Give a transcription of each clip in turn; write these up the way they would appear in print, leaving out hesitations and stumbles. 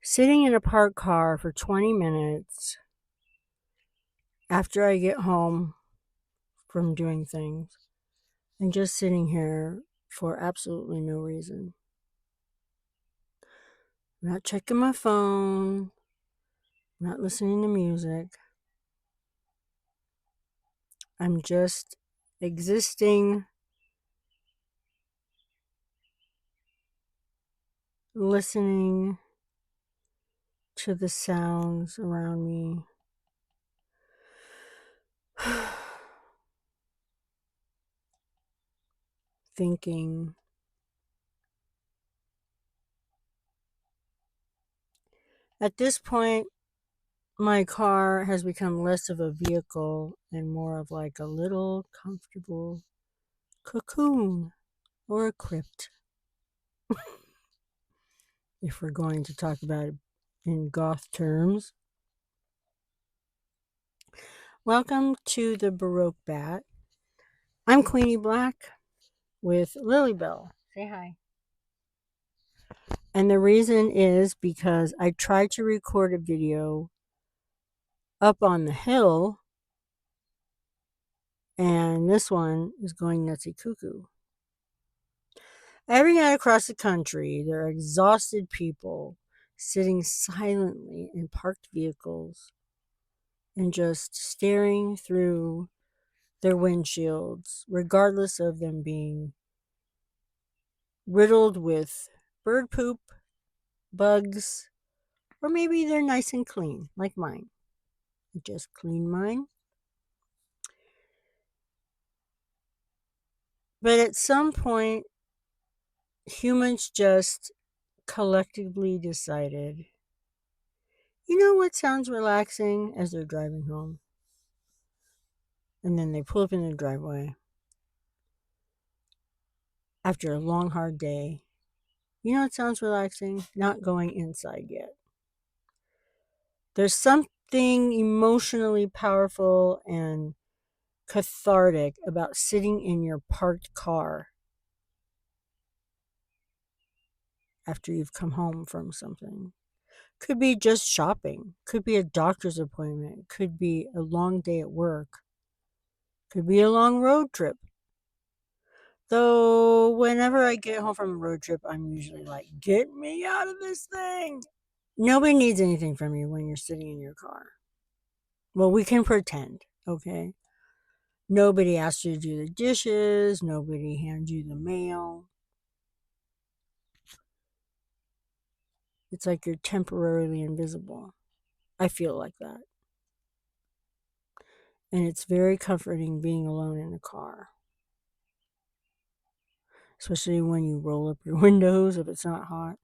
sitting in a parked car for 20 minutes after I get home from doing things and just sitting here for absolutely no reason. I'm not checking my phone, I'm not listening to music. I'm just existing, listening to the sounds around me. Thinking. At this point, my car has become less of a vehicle and more of like a little comfortable cocoon or a crypt, if we're going to talk about it in goth terms. Welcome to the Baroque Bat. I'm Queenie Black with Lilybell. Say hi. And the reason is because I tried to record a video up on the hill, and this one is going nutsy cuckoo. Every night across the country, there are exhausted people sitting silently in parked vehicles and just staring through their windshields, regardless of them being riddled with bird poop, bugs, or maybe they're nice and clean, like mine. I just cleaned mine. But at some point, humans just collectively decided, you know what sounds relaxing as they're driving home? And then they pull up in the driveway after a long, hard day. You know what sounds relaxing? Not going inside yet. There's something emotionally powerful and cathartic about sitting in your parked car after you've come home from something. Could be just shopping, could be a doctor's appointment, could be a long day at work, could be a long road trip. Though, whenever I get home from a road trip, I'm usually like, get me out of this thing. Nobody needs anything from you when you're sitting in your car. Well, we can pretend, okay? Nobody asks you to do the dishes, nobody hands you the mail. It's like you're temporarily invisible. I feel like that. And it's very comforting being alone in a car. Especially when you roll up your windows if it's not hot.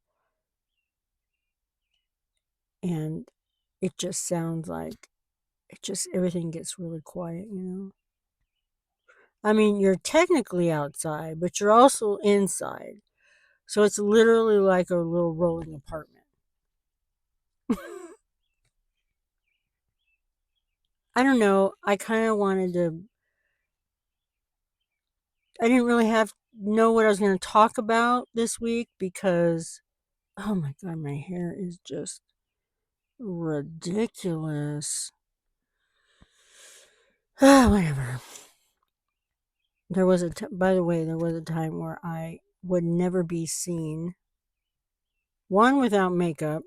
And it just sounds like everything gets really quiet, you know? I mean, you're technically outside, but you're also inside. So it's literally like a little rolling apartment. I don't know. I kind of wanted to. I didn't really know what I was going to talk about this week because, oh my god, my hair is just ridiculous. Whatever. By the way, there was a time where I would never be seen. One, without makeup,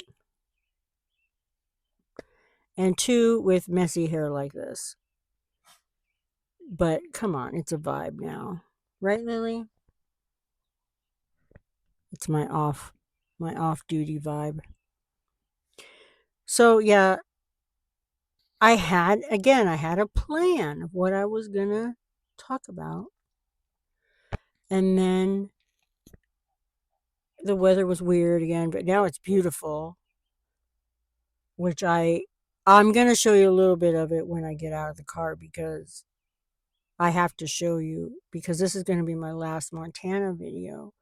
and two, with messy hair like this. But come on, it's a vibe now. Right, Lily? It's my off duty vibe. So yeah, I had a plan of what I was gonna talk about. And then the weather was weird again, but now it's beautiful. Which I'm gonna show you a little bit of it when I get out of the car because I have to show you because this is gonna be my last Montana video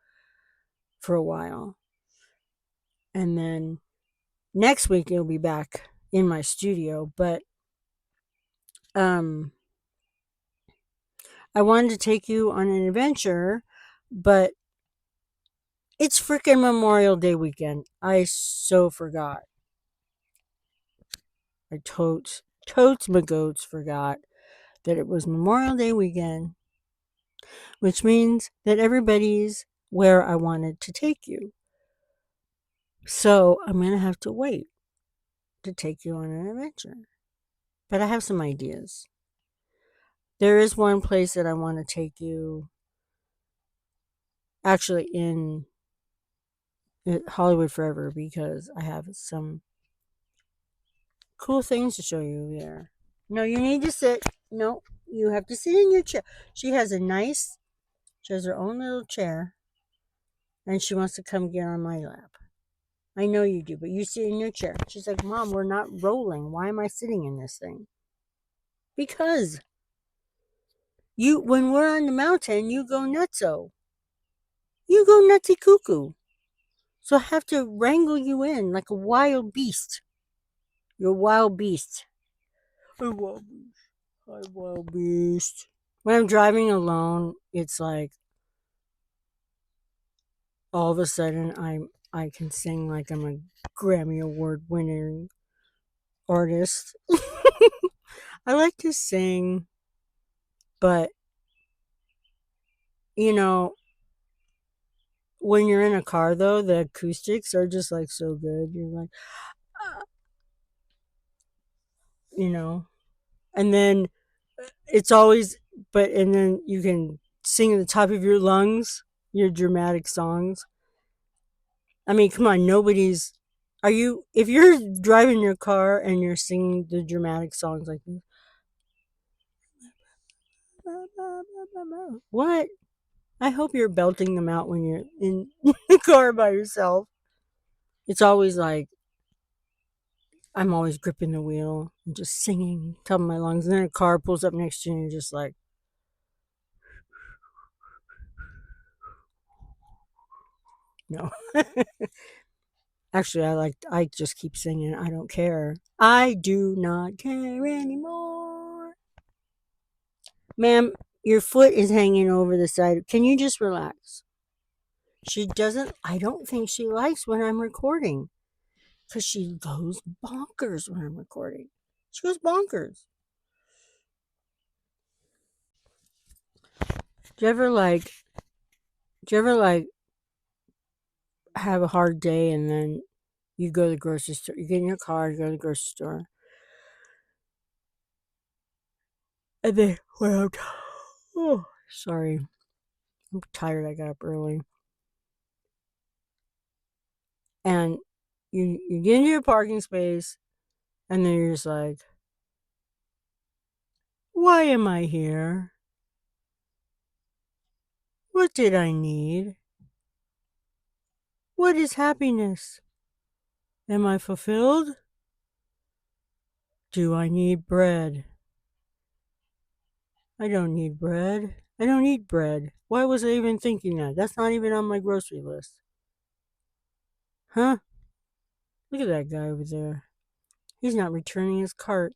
for a while. And then next week it'll be back in my studio, but I wanted to take you on an adventure, but It's freaking Memorial Day weekend. I so forgot. I totes my goats forgot that it was Memorial Day weekend, which means that everybody's where I wanted to take you. So I'm going to have to wait to take you on an adventure. But I have some ideas. There is one place that I want to take you, actually in Hollywood Forever, because I have some cool things to show you there. No, you need to sit. No, you have to sit in your chair. She has her own little chair, and she wants to come get on my lap. I know you do, but you sit in your chair. She's like, Mom, we're not rolling. Why am I sitting in this thing? Because when we're on the mountain, you go nutso. You go nutsy cuckoo. So I have to wrangle you in like a wild beast. You're a wild beast. A wild beast. A wild beast. When I'm driving alone, it's like all of a sudden I can sing like I'm a Grammy Award winning artist. I like to sing, but you know, when you're in a car though, the acoustics are just like so good. You're like, "Ah," you know, and then it's always, and then you can sing at the top of your lungs your dramatic songs. I mean, come on, if you're driving your car and you're singing the dramatic songs like this, what? I hope you're belting them out when you're in the car by yourself. It's always like I'm always gripping the wheel and just singing, top of my lungs. And then a car pulls up next to you and you're just like, no. Actually, I just keep singing. I don't care. I do not care anymore. Ma'am, your foot is hanging over the side. Can you just relax? I don't think she likes when I'm recording because she goes bonkers when I'm recording. She goes bonkers. Do you ever like, do you ever like have a hard day and then you go to the grocery store, you get in your car, you go to the grocery store, and then, oh, sorry, I'm tired, I got up early. And you get into your parking space, and then you're just like, why am I here? What did I need? What is happiness? Am I fulfilled? Do I need bread? I don't need bread. I don't eat bread. Why was I even thinking that? That's not even on my grocery list. Huh? Look at that guy over there. He's not returning his cart.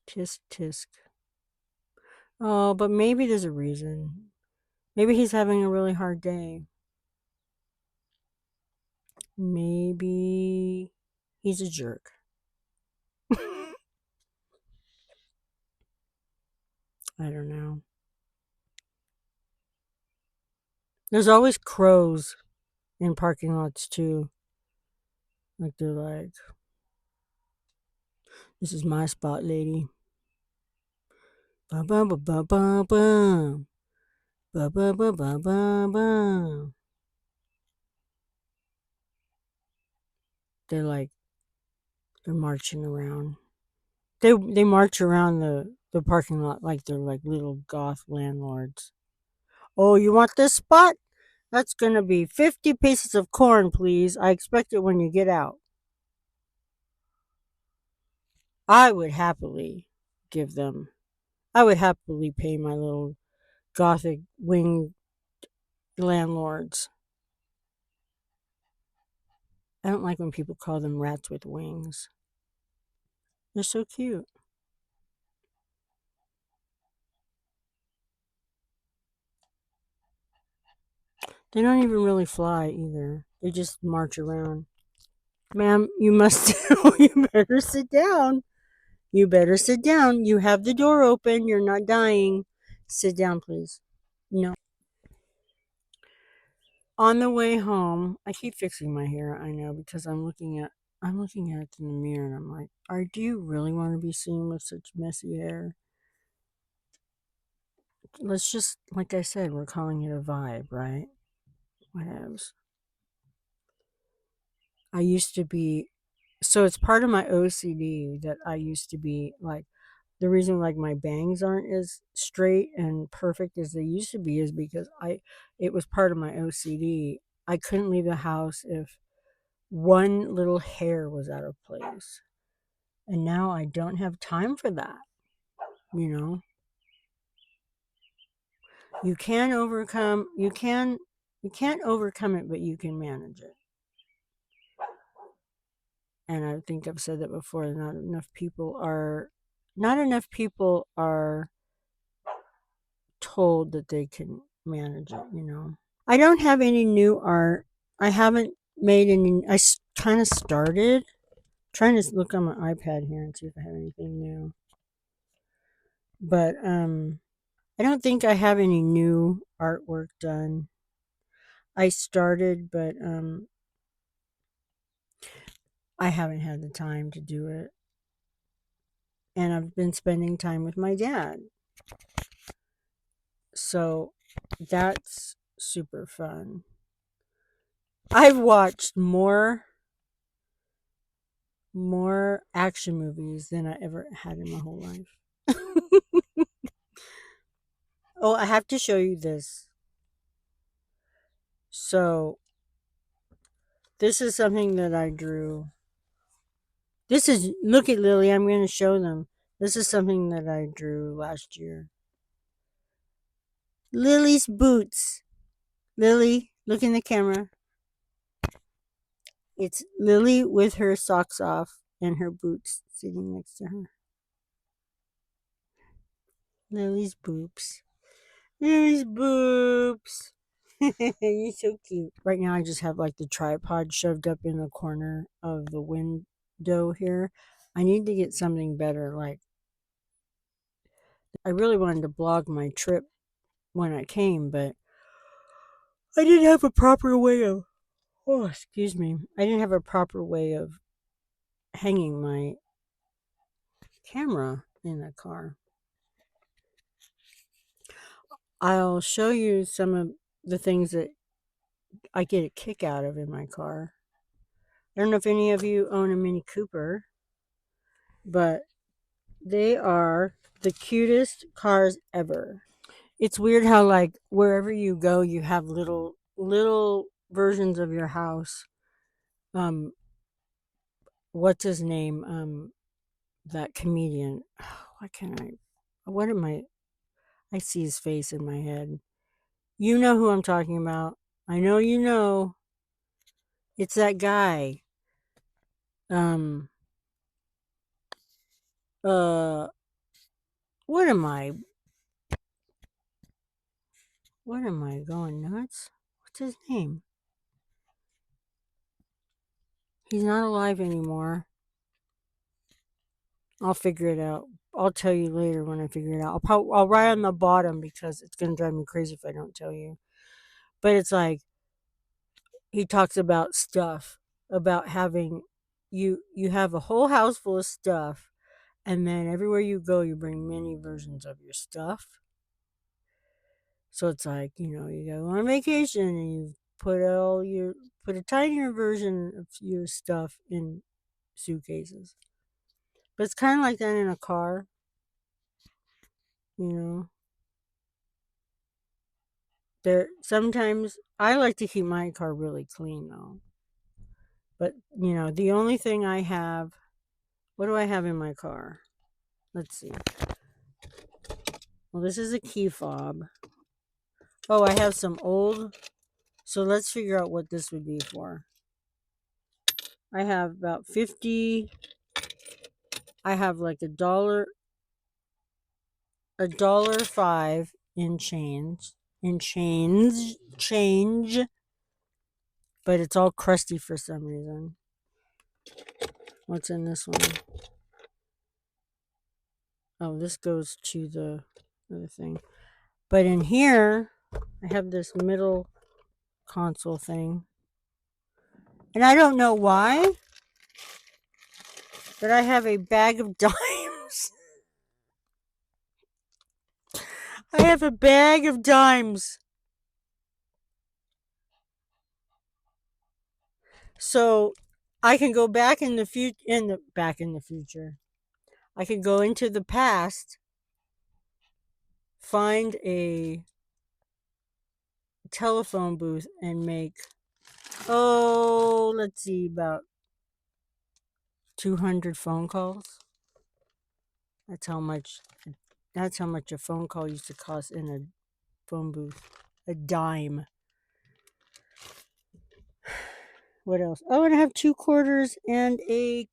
Tisk tisk. Oh, but maybe there's a reason. Maybe he's having a really hard day. Maybe he's a jerk. I don't know. There's always crows in parking lots too. Like they're like, this is my spot, lady. Ba ba ba ba ba ba. Ba ba ba ba ba ba. They're like they're marching around. They march around the parking lot like they're like little goth landlords. Oh, you want this spot? That's gonna be 50 pieces of corn, please. I expect it when you get out. I would happily give them. I would happily pay my little gothic wing landlords. I don't like when people call them rats with wings. They're so cute. They don't even really fly either. They just march around. Ma'am, you must, you better sit down. You better sit down. You have the door open. You're not dying. Sit down, please. No. On the way home, I keep fixing my hair. I know because I'm looking at it in the mirror and I'm like, do you really want to be seen with such messy hair? Let's just, like I said, we're calling it a vibe, right? Whatevs. I used to be, so it's part of my OCD that I used to be like, the reason like my bangs aren't as straight and perfect as they used to be is because it was part of my OCD. I couldn't leave the house if one little hair was out of place. And now I don't have time for that, you know. You can overcome you can't overcome it, but you can manage it. And I think I've said that before. Not enough people are told that they can manage it, you know. I don't have any new art. I haven't made any. Kind of started trying to look on my iPad here and see if I have anything new. But I don't think I have any new artwork done. I started, but I haven't had the time to do it. And I've been spending time with my dad. So that's super fun. I've watched more action movies than I ever had in my whole life. Oh, I have to show you this. So, this is something that I drew. Look at Lily, I'm going to show them. This is something that I drew last year. Lily's boots. Lily, look in the camera. It's Lily with her socks off and her boots sitting next to her. Lily's boobs. Lily's boobs. You're so cute. Right now, I just have like the tripod shoved up in the corner of the window here. I need to get something better. Like, I really wanted to blog my trip when I came, but I didn't have a proper way of, oh, excuse me. I didn't have a proper way of hanging my camera in the car. I'll show you some of the things that I get a kick out of in my car. I don't know if any of you own a Mini Cooper, but they are the cutest cars ever. It's weird how like wherever you go, you have little versions of your house. Um, what's his name? That comedian. Why can't I? What am I? I see his face in my head. You know who I'm talking about. I know you know. It's that guy. Um. Uh. What am I? What am I going nuts? What's his name? He's not alive anymore. I'll figure it out. I'll tell you later when I figure it out. I'll write on the bottom because it's gonna drive me crazy if I don't tell you. But it's like he talks about stuff, about having you have a whole house full of stuff, and then everywhere you go, you bring many versions of your stuff. So it's like you go on vacation and you put a tinier version of your stuff in suitcases. But it's kind of like that in a car, you know. There sometimes I like to keep my car really clean though. But the only thing I have, what do I have in my car? Let's see. Well, this is a key fob. Oh, I have some old. So let's figure out what this would be for. I have about 50. I have like a dollar five in change. and change, but it's all crusty for some reason. What's in this one? Oh, this goes to the other thing. But in here, I have this middle console thing. And I don't know why, but I have a bag of dimes. I have a bag of dimes. So I can go back in the future. I can go into the past, find a telephone booth and make, let's see, about 200 phone calls. That's how much a phone call used to cost in a phone booth. A dime. What else? Oh, and I have 2 quarters and a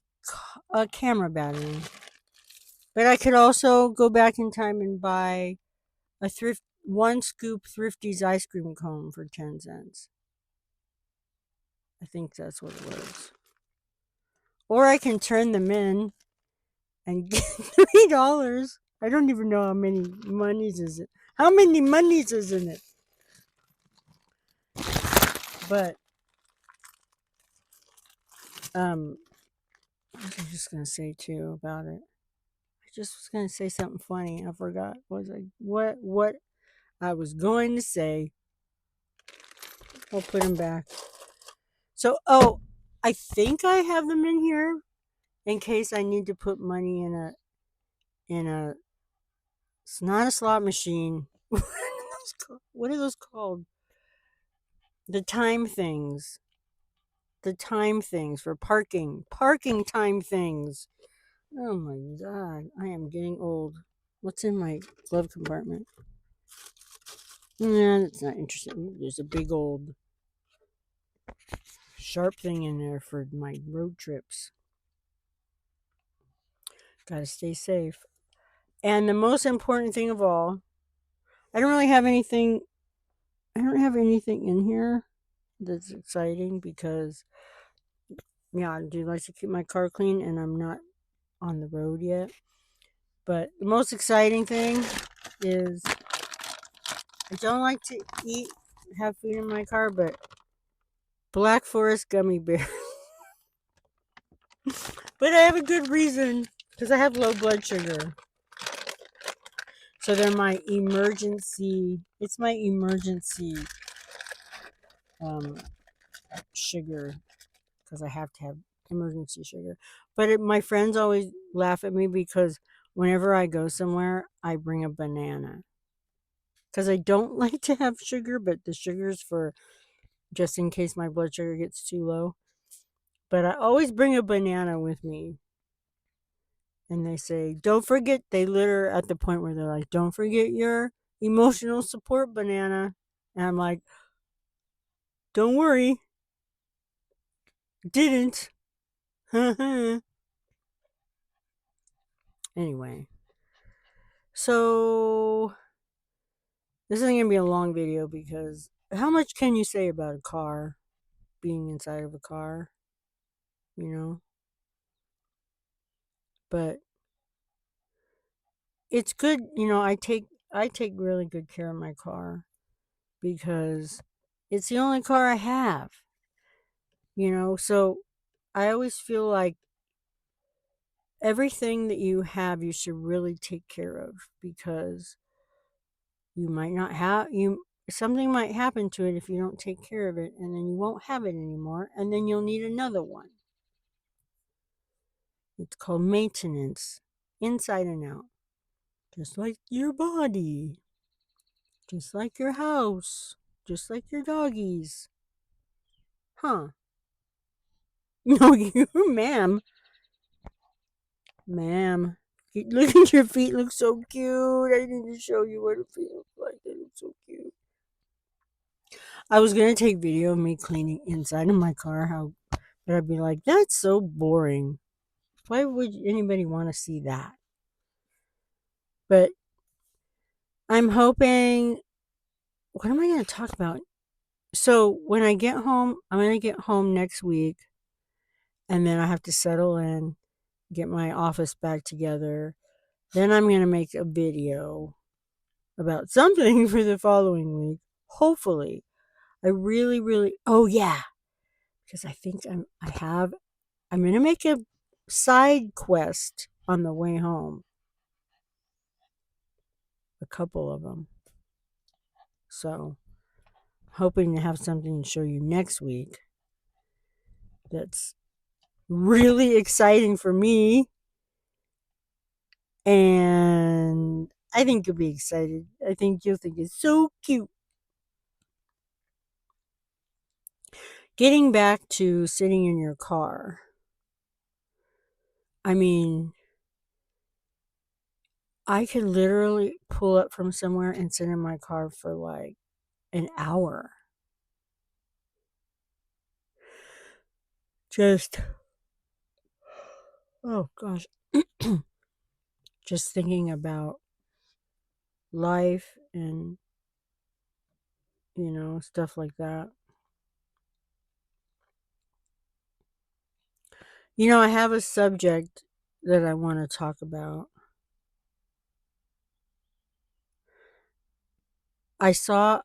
camera battery. But I could also go back in time and buy a one scoop Thrifty's ice cream cone for 10 cents. I think that's what it was. Or I can turn them in and get $3. I don't even know how many monies is it. How many monies is in it? But what was I just gonna say too about it? I just was gonna say something funny. I forgot. What I was going to say? I'll put them back. So I think I have them in here in case I need to put money in a. It's not a slot machine. What are those called? The time things. The time things for parking. Parking time things. Oh my god, I am getting old. What's in my glove compartment? Nah, that's not interesting. There's a big old sharp thing in there for my road trips. Gotta stay safe. And the most important thing of all, I don't really have anything. I don't have anything in here that's exciting because, yeah, I do like to keep my car clean and I'm not on the road yet. But the most exciting thing is I don't like to have food in my car, but Black Forest gummy bears. But I have a good reason because I have low blood sugar. So they're my emergency. It's my emergency sugar because I have to have emergency sugar. But my friends always laugh at me because whenever I go somewhere, I bring a banana. Because I don't like to have sugar, but the sugar's for just in case my blood sugar gets too low. But I always bring a banana with me. And they say, don't forget, they litter at the point where they're like, don't forget your emotional support banana. And I'm like, don't worry. Didn't. Anyway. So, this isn't going to be a long video because how much can you say about a car? Being inside of a car? You know? But it's good, I take really good care of my car because it's the only car I have. So I always feel like everything that you have you should really take care of because you might not have you something might happen to it if you don't take care of it and then you won't have it anymore and then you'll need another one. It's called maintenance, inside and out. Just like your body, just like your house, just like your doggies. Huh? No, you, ma'am. Ma'am. Look at your feet, look so cute. I need to show you what a feet look like. They look so cute. I was gonna take video of me cleaning inside of my car, but I'd be like, that's so boring. Why would anybody want to see that? But I'm hoping what am I going to talk about? So when I get home, I'm going to get home next week, and then I have to settle in, get my office back together. Then I'm going to make a video about something for the following week. Hopefully. I really, really, oh yeah, because I think I'm going to make a side quest on the way home. A couple of them. So, hoping to have something to show you next week that's really exciting for me. And I think you'll be excited. I think you'll think it's so cute. Getting back to sitting in your car. I mean, I could literally pull up from somewhere and sit in my car for like an hour. Just, oh gosh, just thinking about life and, stuff like that. I have a subject that I want to talk about. I saw,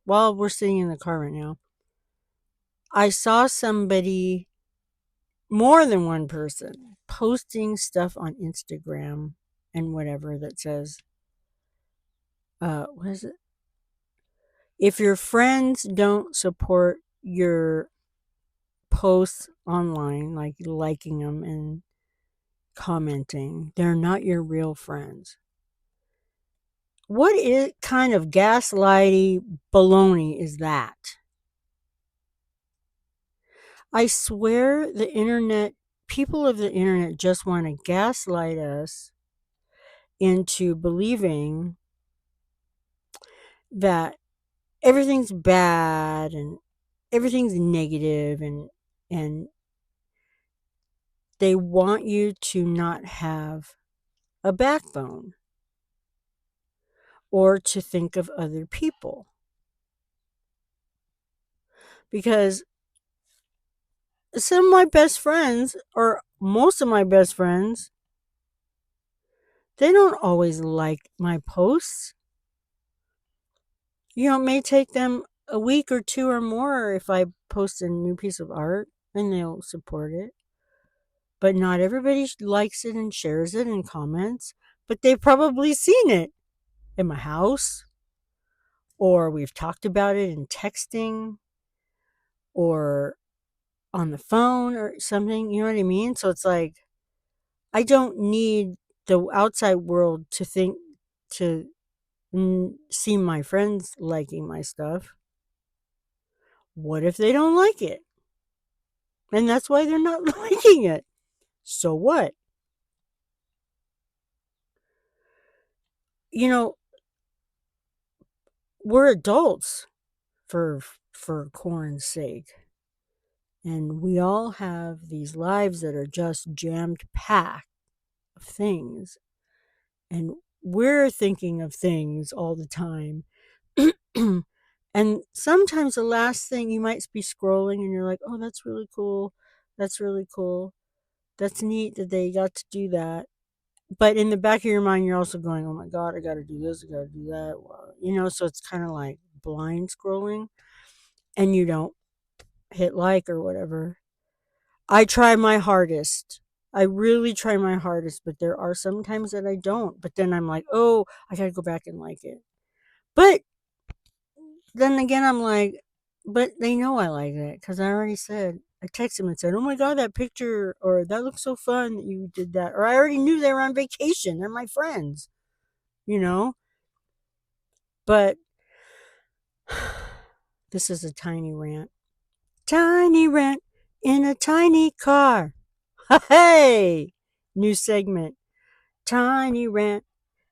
while we're sitting in the car right now, I saw somebody, more than one person, posting stuff on Instagram and whatever that says, what is it? If your friends don't support your posts online, like liking them and commenting, they're not your real friends. What kind of gaslighty baloney is that? I swear the internet, people of the internet just want to gaslight us into believing that everything's bad and everything's negative, and they want you to not have a backbone or to think of other people. Because some of my best friends, or most of my best friends, they don't always like my posts. It may take them a week or two or more if I post a new piece of art, and they'll support it. But not everybody likes it and shares it and comments. But they've probably seen it in my house, or we've talked about it in texting, or on the phone or something. You know what I mean? So it's like, I don't need the outside world to think, to see my friends liking my stuff. What if they don't like it? And that's why they're not liking it. So what? You know, we're adults, for corn's sake. And we all have these lives that are just jammed packed of things. And we're thinking of things all the time. And sometimes the last thing, you might be scrolling and you're like, oh, that's really cool. That's really cool. That's neat that they got to do that. But in the back of your mind, you're also going, oh my God, I got to do this. I got to do that. So it's kind of like blind scrolling, and you don't hit like or whatever. I try my hardest. I really try my hardest, but there are some times that I don't. But then I'm like, oh, I got to go back and like it. But then again, I'm like, but they know I like it because I already said, I texted them and said, oh my God, that picture, or that looks so fun that you did that. Or I already knew they were on vacation. They're my friends, you know? But this is a tiny rant. Tiny rant in a tiny car. Hey! New segment. Tiny rant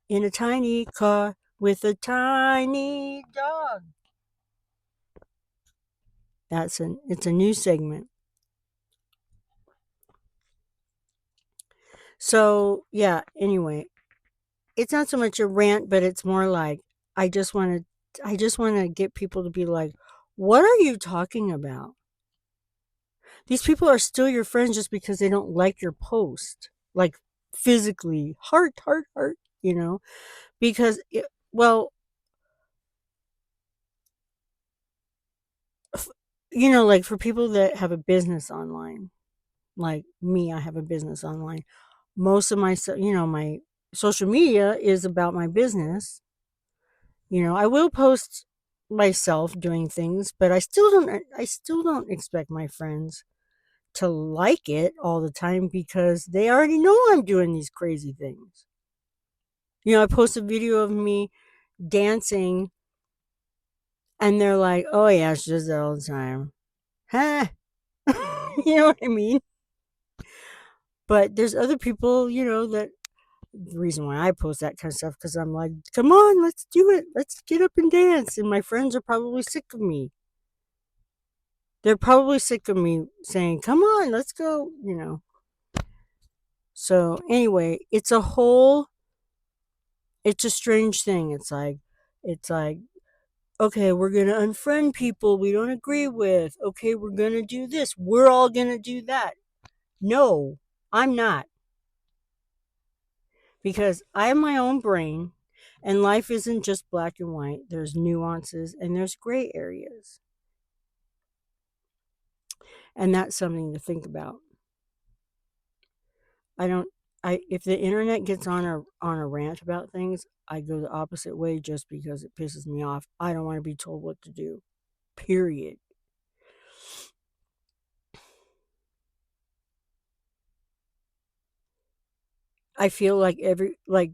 in a tiny car with a tiny dog. It's a new segment. So, yeah, anyway, it's not so much a rant, but it's more like, I just want to I just want to get people to be like, what are you talking about? These people are still your friends just because they don't like your post, like physically, heart, heart, heart, you know? Because, well, like for people that have a business online, like me, I have a business online. Most of my, my social media is about my business. I will post myself doing things, but I still don't expect my friends to like it all the time because they already know I'm doing these crazy things. I post a video of me dancing and they're like, "Oh yeah, she does that all the time." Huh? You know what I mean? But there's other people, that the reason why I post that kind of stuff because I'm like, come on, let's do it. Let's get up and dance. And my friends are probably sick of me. They're probably sick of me saying, come on, let's go. So anyway, it's a strange thing. It's like, okay, we're going to unfriend people we don't agree with. Okay, we're going to do this. We're all going to do that. No, I'm not. Because I have my own brain and life isn't just black and white. There's nuances and there's gray areas. And that's something to think about. I don't I if the internet gets on a rant about things, I go the opposite way just because it pisses me off. I don't want to be told what to do. Period. I feel like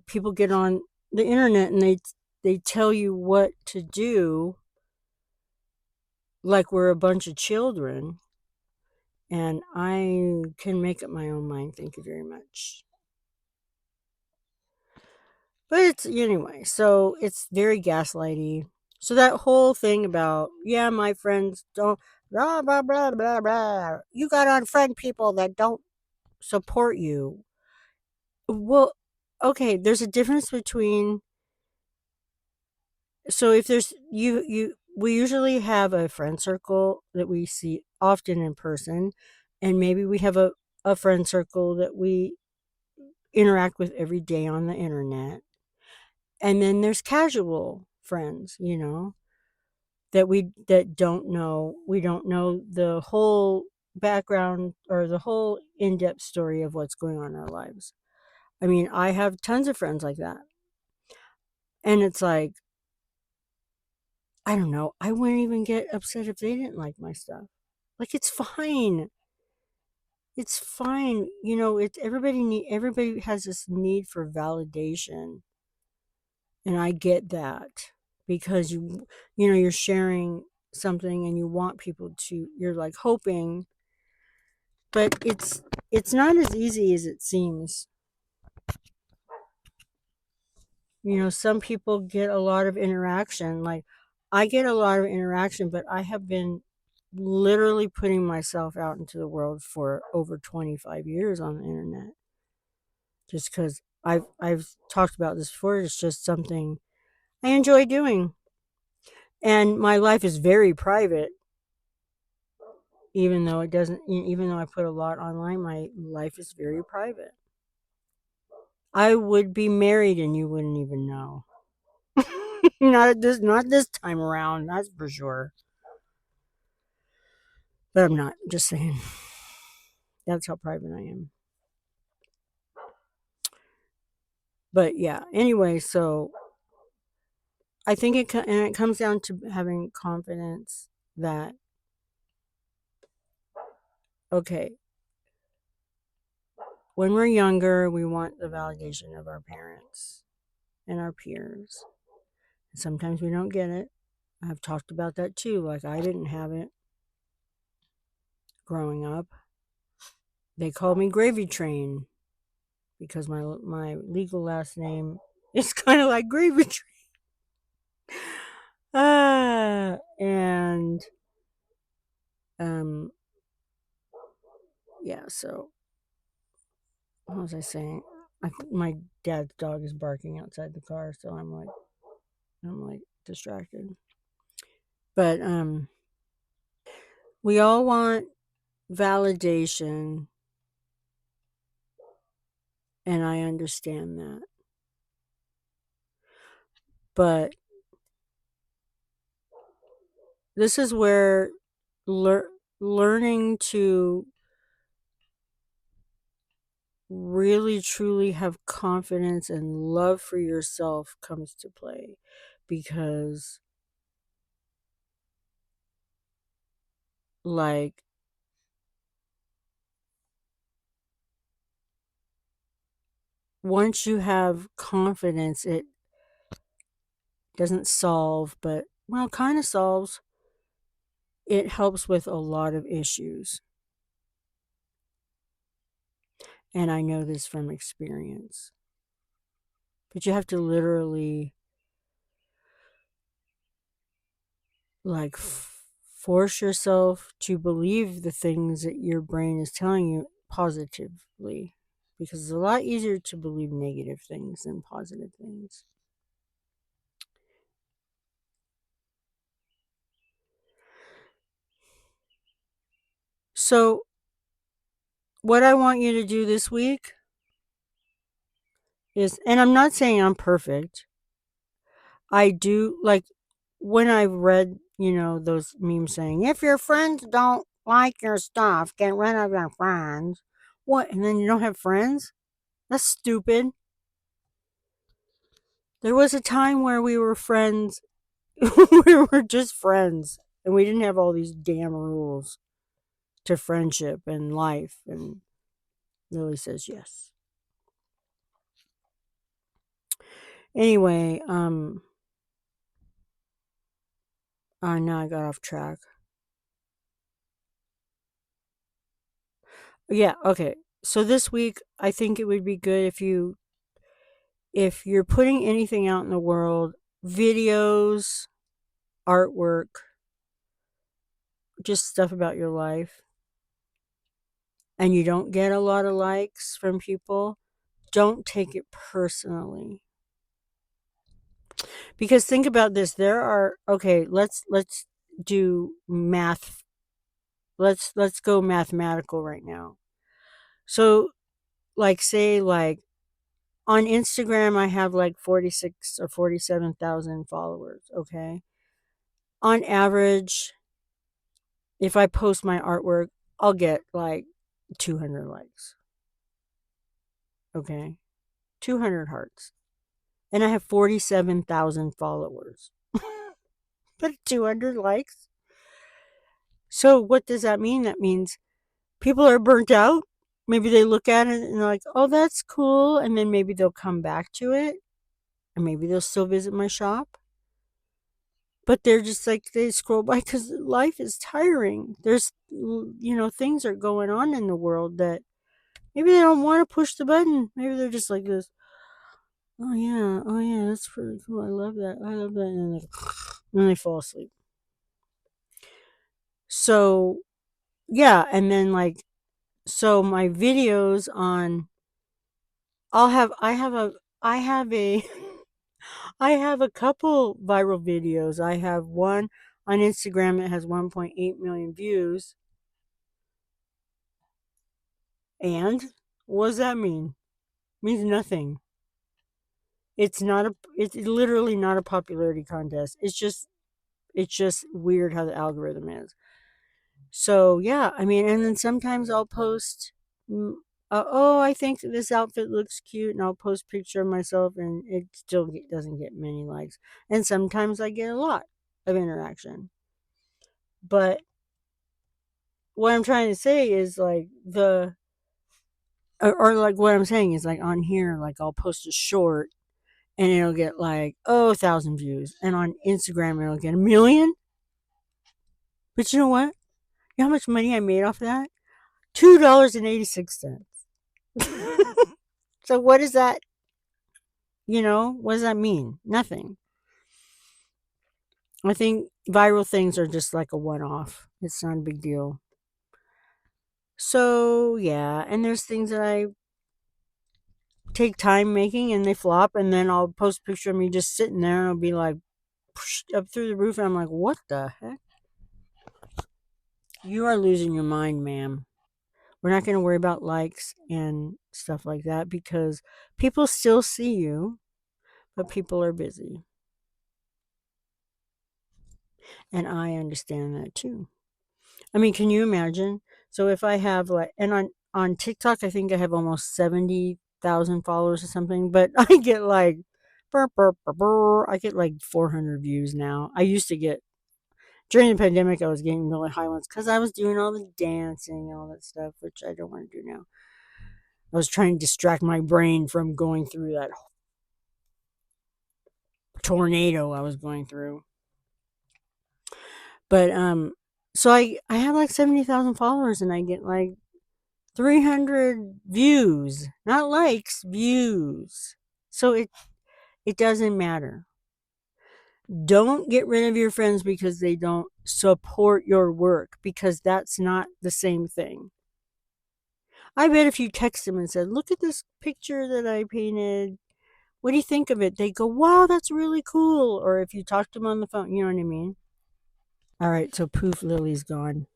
people get on the internet and they tell you what to do like we're a bunch of children, and I can make up my own mind. Thank you very much. But it's anyway, so it's very gaslighty. So that whole thing about, yeah, my friends don't blah blah blah blah blah. You got to unfriend people that don't support you. Well, okay, there's a difference between, so if there's you we usually have a friend circle that we see often in person, and maybe we have a friend circle that we interact with every day on the internet. And then there's casual friends, we don't know the whole background or the whole in-depth story of what's going on in our lives. I mean, I have tons of friends like that. And it's like, I don't know, I wouldn't even get upset if they didn't like my stuff. Like, it's fine. It's fine. It's everybody has this need for validation. And I get that because you're sharing something and you want people to, you're like hoping, but it's not as easy as it seems. Some people get a lot of interaction. Like, I get a lot of interaction, but I have been literally putting myself out into the world for over 25 years on the internet. Just because I've talked about this before, it's just something I enjoy doing. And my life is very private, even though it doesn't, even though I put a lot online, my life is very private. I would be married and you wouldn't even know. Not this time around, that's for sure. But I'm not, just saying. That's how private I am. But yeah, anyway, so I think it comes down to having confidence that, okay, when we're younger, we want the validation of our parents and our peers. And sometimes we don't get it. I've talked about that too. Like, I didn't have it growing up. They called me Gravy Train because my legal last name is kind of like Gravy Train. And um, yeah. So what was I saying? My dad's dog is barking outside the car, so I'm like, distracted. But we all want validation, and I understand that. But this is where lear- learning to really truly have confidence and love for yourself comes to play, because like once you have confidence, it doesn't solve, but well, kind of solves. It helps with a lot of issues, and I know this from experience. But you have to literally like force yourself to believe the things that your brain is telling you positively, because it's a lot easier to believe negative things than positive things. So, what I want you to do this week is, and I'm not saying I'm perfect. I do like when I read, those memes saying, if your friends don't like your stuff, get rid of your friends. What? And then you don't have friends? That's stupid. There was a time where we were friends. We were just friends. And we didn't have all these damn rules to friendship and life. And Lily says yes. Anyway, now I got off track. Yeah, okay. So this week, I think it would be good if you're putting anything out in the world, videos, artwork, just stuff about your life, and you don't get a lot of likes from people, don't take it personally. Because think about this, there are, okay, let's do math. Let's go mathematical right now. So like say like on Instagram I have like 46 or 47,000 followers, okay? On average, if I post my artwork, I'll get like 200 likes. Okay? 200 hearts. And I have 47,000 followers. But 200 likes? So what does that mean? That means people are burnt out. Maybe they look at it and they're like, oh, that's cool. And then maybe they'll come back to it. And maybe they'll still visit my shop. But they're just like, they scroll by because life is tiring. There's, things are going on in the world that maybe they don't want to push the button. Maybe they're just like this. Oh yeah, that's pretty cool. I love that. I love that. And they fall asleep. So yeah, and then like, so my videos on, I have a, I have a couple viral videos. I have one on Instagram that has 1.8 million views. And what does that mean? It means nothing. It's literally not a popularity contest. It's just weird how the algorithm is. So yeah, I mean, and then sometimes I'll post, oh, I think this outfit looks cute, and I'll post a picture of myself, and it still doesn't get many likes. And sometimes I get a lot of interaction. But what I'm trying to say is like or like what I'm saying is like on here, like I'll post a short and it'll get like 1,000 views, and on Instagram it'll get 1,000,000. But you know what? You know how much money I made off that? $2.86. So what is that? What does that mean? Nothing. I think viral things are just like a one off. It's not a big deal. So yeah, and there's things that I take time making and they flop, and then I'll post a picture of me just sitting there and I'll be like, up through the roof. And I'm like, what the heck? You are losing your mind, ma'am. We're not going to worry about likes and stuff like that because people still see you, but people are busy. And I understand that too. I mean, can you imagine? So if I have like, and on TikTok, I think I have almost 70,000 followers or something, but I get like, I get like 400 views now. I used to get, during the pandemic, I was getting really high ones because I was doing all the dancing and all that stuff, which I don't want to do now. I was trying to distract my brain from going through that tornado I was going through. But so I have like 70,000 followers and I get like 300 views, not likes, views. So it doesn't matter. Don't get rid of your friends because they don't support your work, because that's not the same thing. I bet if you text them and said, "Look at this picture that I painted. What do you think of it?" They go, "Wow, that's really cool." Or if you talk to them on the phone, you know what I mean? All right, so poof, Lily's gone.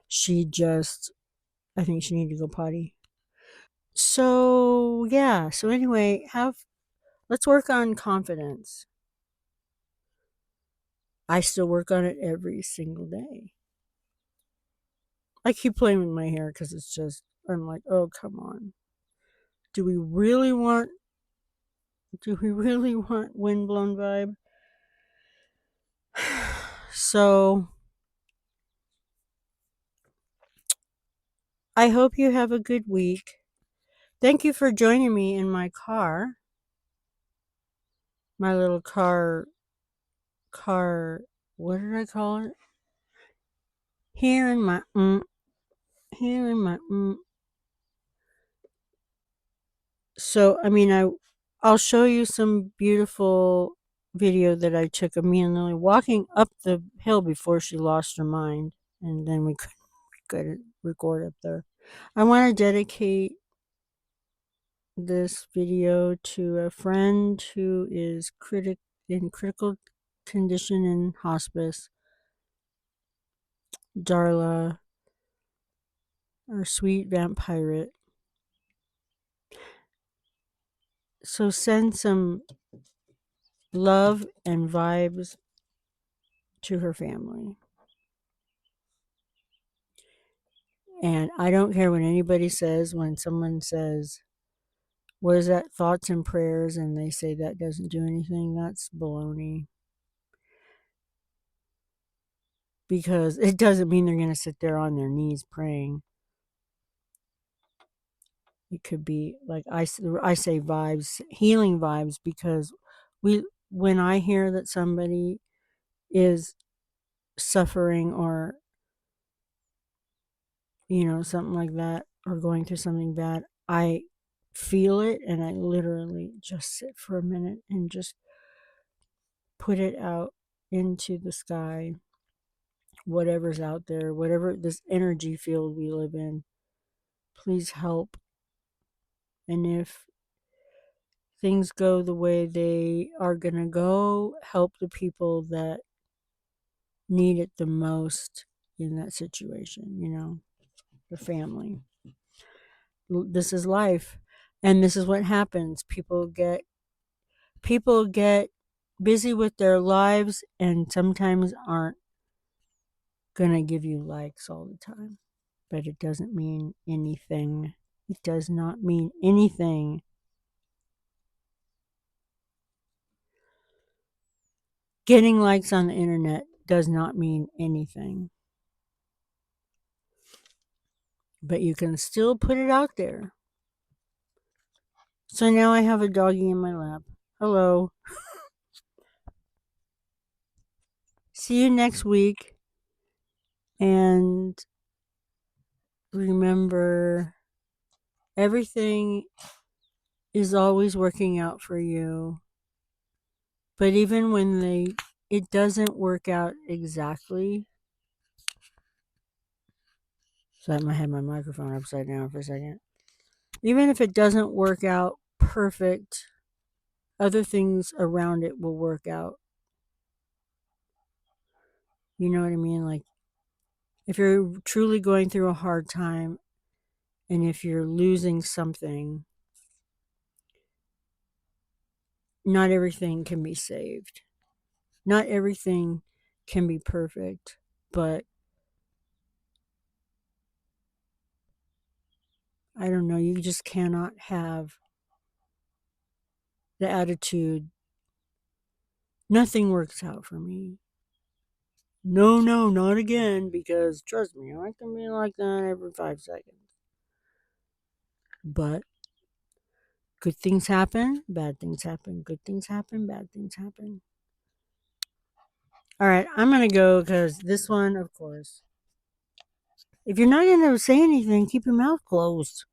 She just, I think she needed to go potty. So, yeah. So anyway, let's work on confidence. I still work on it every single day. I keep playing with my hair because it's just, I'm like, oh, come on. Do we really want, do we really want windblown vibe? So, I hope you have a good week. Thank you for joining me in my car. My little car, what did I call it? Here in my, here in my, So, I mean, I'll show you some beautiful video that I took of me and Lily walking up the hill before she lost her mind, and then we couldn't record up there. I want to dedicate this video to a friend who is in critical condition in hospice, Darla, our sweet vampire. So send some love and vibes to her family. And I don't care what anybody says when someone says, what is that? Thoughts and prayers, and they say that doesn't do anything. That's baloney. Because it doesn't mean they're going to sit there on their knees praying. It could be like I say vibes, healing vibes, because when I hear that somebody is suffering or something like that, or going through something bad, I feel it and I literally just sit for a minute and just put it out into the sky, whatever's out there, whatever this energy field we live in. Please help. And if things go the way they are going to go, help the people that need it the most in that situation, the family. This is life. And this is what happens. People get busy with their lives and sometimes aren't going to give you likes all the time. But it doesn't mean anything. It does not mean anything. Getting likes on the internet does not mean anything. But you can still put it out there. So now I have a doggy in my lap. Hello. See you next week. And remember, everything is always working out for you. But even when it doesn't work out exactly. So I had my microphone upside down for a second. Even if it doesn't work out perfect, other things around it will work out. You know what I mean? Like, if you're truly going through a hard time and if you're losing something, not everything can be saved. Not everything can be perfect, but I don't know, you just cannot have the attitude, nothing works out for me. No, no, not again, because trust me, I can be like that every 5 seconds. But good things happen, bad things happen, good things happen, bad things happen. All right, I'm going to go because this one, of course, if you're not going to say anything, keep your mouth closed.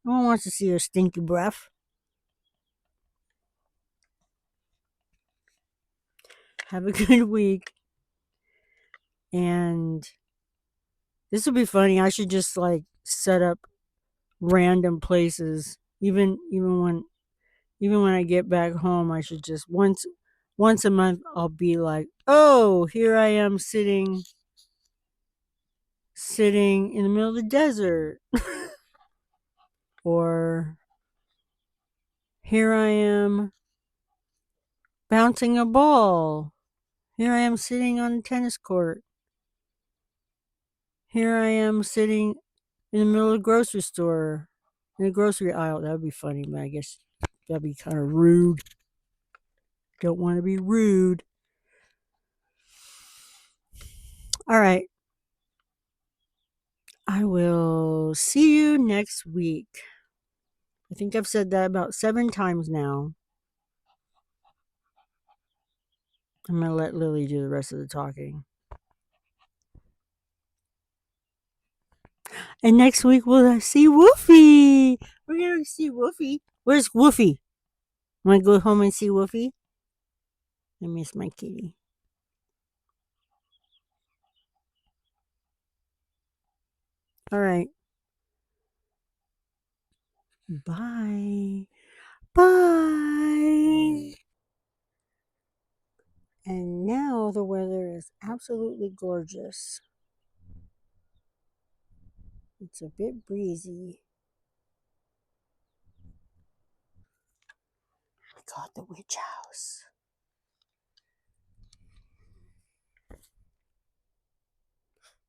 No one wants to see your stinky breath. Have a good week. And this will be funny. I should just like set up random places. Even when I get back home, I should just once a month I'll be like, "Oh, here I am sitting in the middle of the desert." Or here I am bouncing a ball. Here I am sitting on a tennis court. Here I am sitting in the middle of the grocery store, in the grocery aisle. That would be funny, but I guess that'd be kind of rude. Don't want to be rude. All right. I will see you next week. I think I've said that about 7 times now. I'm going to let Lily do the rest of the talking. And next week we'll see Woofy. We're going to see Woofy. Where's Woofy? Want to go home and see Woofy? I miss my kitty. All right. Bye. Bye. And now the weather is absolutely gorgeous. It's a bit breezy. I got the witch house.